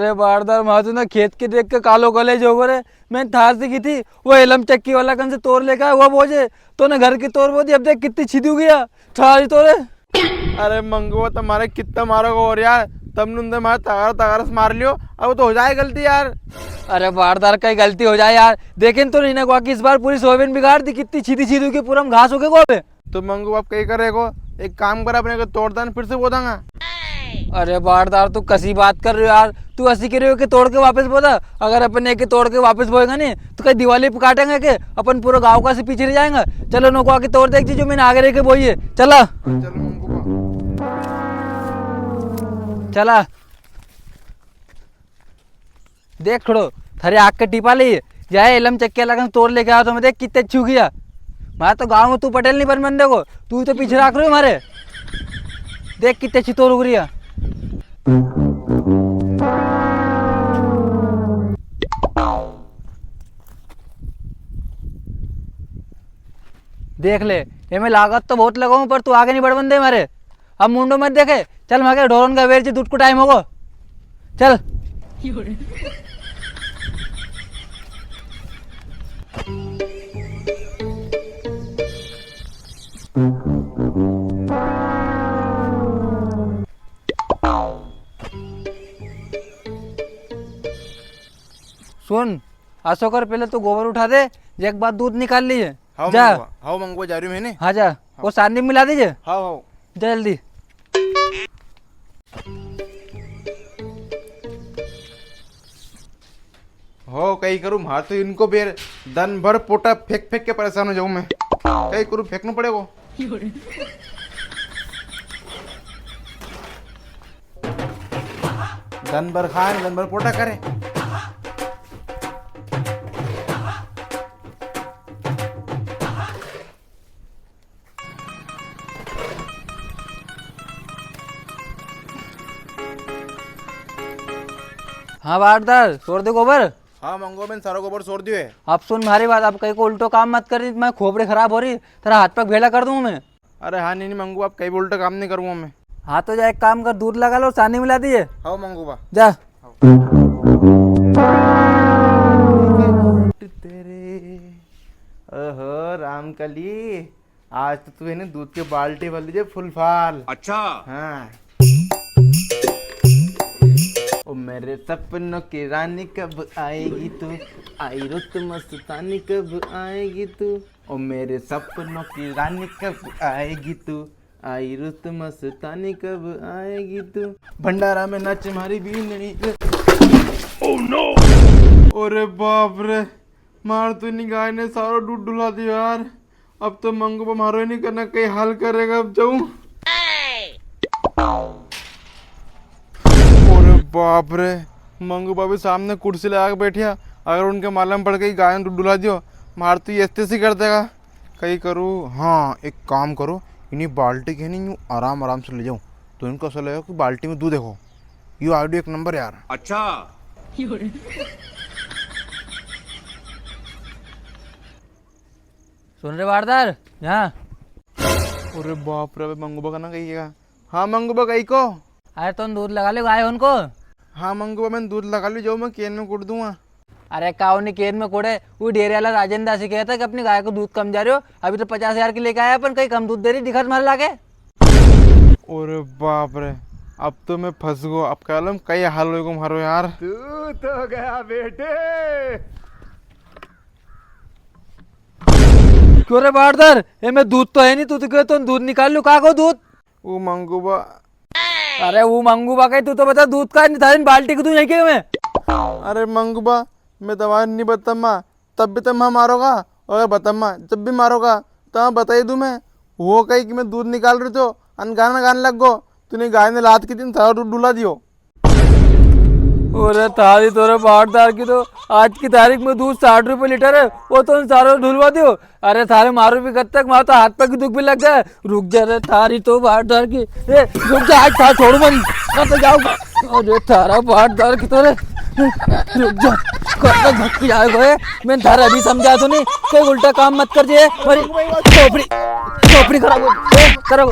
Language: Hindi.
अरे बारदार मातू ना खेत के देख के कालो कलेज हो गए। मैंने थार से की थी वो एलम चक्की वाला कन से तोड़ लेकर वो बोझे तो ना घर की तोड़ बोझी। अब देख कितनी छिदी गया थारी तोड़े। अरे मंगो तुम्हारे कितना मारोगे और यार तुमने मारे तगार तगार से मार लियो। अब तो हो जाए गलती यार। अरे बारदार कहीं गलती हो जाए यार। देखें तो नहीं ना कि इस बार पूरी सोयाबीन बिगाड़ दी। कितनी छिदी छिदी की पूरा घास हो गए को। तो मंगू अब कहीं करेगो एक काम कर अपने को तोड़ देना फिर से बो देंगा। अरे बारदार तू कसी बात कर रहे हो यार। तू ऐसी कह रहे हो कि तोड़ के वापस बोला। अगर अपन एक तोड़ के वापस बोएगा नहीं तो कहीं दिवाली पे काटेंगे के अपन पूरा गांव का से पीछे रह जाएंगे। चलो नको आके तोड़ देख जो मैंने आगे रह के बोई है। चला चलो मंगू चला देख खड़ो थारे आग के टिपा ली जाए एलम चक्के लगा तोड़ लेके आओ तो मैं देख कितने अच्छी गया। मैं तो गाँव में तू पटेल नहीं बन बंदे को तू तो पीछे रख रहे हो हमारे। देख कितने अच्छी तोड़ उग रही है। देख ले ये मैं लागत तो बहुत लगाऊं पर तू आगे नहीं बढ़ बंदे मारे। अब मुंडो मत देखे चल मैं ढोरन का वेर जी दूध को टाइम होगा। चल सुन आसो कर पहले तू गोबर उठा दे एक बार दूध निकाल लीजिए। जा हाँ मंगवा जा रही हूँ मैंने। हाँ जा वो सानी मिला दीजिए। हाँ हाँ जल्दी हो कहीं करूँ मार तो इनको बेर दिन भर पोटा फेंक फेंक के परेशान हो जाऊँ मैं। कहीं करूँ फेंकना पड़ेगा। दिन भर खाए दिन भर पोटा करे। हाँ बारदार छोड़ दे गोबर। हाँ मंगो मैंने सारा गोबर छोड़ दिए। अब सुन हमारी बात अब कहीं को उल्टो काम मत करी। मैं खोपड़ी खराब हो रही तेरा हाथ पग भेला कर दूं मैं। अरे हाँ नहीं मंगू आप कहीं उल्टा काम नहीं करूँगा मैं। हाँ तो जा एक काम कर दूध लगा लो सानी मिला दीजिए। हाँ मंगूबा जा तेरे ओहो रामकली आज तो तू है ना दूध के बाल्टी भर लीजिए फुल फाल। अच्छा हाँ ओ मेरे सपनों की रानी कब आएगी तू आई रुत मस्तानी कब आएगी तू ओ मेरे सपनों की रानी कब आएगी तू आई रुत मस्तानी कब आएगी तू भंडारा में नाच मारी बीननी। ओह नो अरे बाप रे मार तो नहीं गाय ने सारा दूध डुला दिया यार। अब तो मंगू को मारो ही नहीं करना कहीं हाल करेगा। अब जाऊं बाप रे मंगू बाबू सामने कुर्सी लगा के बैठिया। अगर उनके मालूम पड़ गई गाय ने दूध डुला दियो मार तो ये ऐसे कर देगा। कहीं करूँ हाँ एक काम करो इन्हीं बाल्टी के नहीं यूँ आराम आराम से ले जाऊँ तो इनको ऐसा लगेगा कि बाल्टी में दूध देखो। यू आइडिया एक नंबर यार। अच्छा सुन रहे बारदार यहाँ। अरे बाप रे मंगू बा ना कहिएगा। हाँ मंगू बा कहीं को। अरे तुम दूध लगा ले गाय उनको। हाँ मंगू बा मैंने दूध लगा ली जाऊँ मैं केन में कुट दूंगा। अरे काऊ ने केन में कोड़े वो डेरे वाला राजेंद्र दासी कहता है कि अपनी गाय को दूध कम जा रहे हो। अभी तो 50,000 की लेके आया अपन कहीं कम दूध दे रही दिखा मार लाके। अरे बाप रे अब तो मैं फंस गया। अब कह लो कई हाल हो मारो यार। तू तो गया बेटे। क्यों रे बारदार ये मैं दूध तो है नहीं तू तो कह तुम दूध निकाल लो कहा को दूध। वो मंगूबा अरे वो मंगूबा कहीं तू तो बता दूध का नहीं था बाल्टी को तू नहीं मैं। अरे मंगूबा मैं दवा नहीं बताऊँ तब भी तुम मारोगा और बताऊँ जब भी मारोगा तो बता ही दूँ मैं। वो कही कि मैं दूध निकाल रही तो अनगाना गाने लग गो तूने गाय ने लात की दिन सारा दूध डुला दियो। अरे तारी तोरे बारदार की तो आज की तारीख में दूध 60 रुपए लीटर है वो तो सारों ढुलवा दियो। अरे थारे मारू भी कब तक मारो तो हाथ पे की दुख भी लग जाए। रुक जा रे थारी तो बारदार की रुक जा आज था छोड़ू मन तो जाओ। अरे थारा बारदार की तोरे रुक जा कब तक भटक जाएगा। मैं थारा अभी समझा तो नहीं कोई उल्टा काम मत कर जे खोपड़ी खराब हो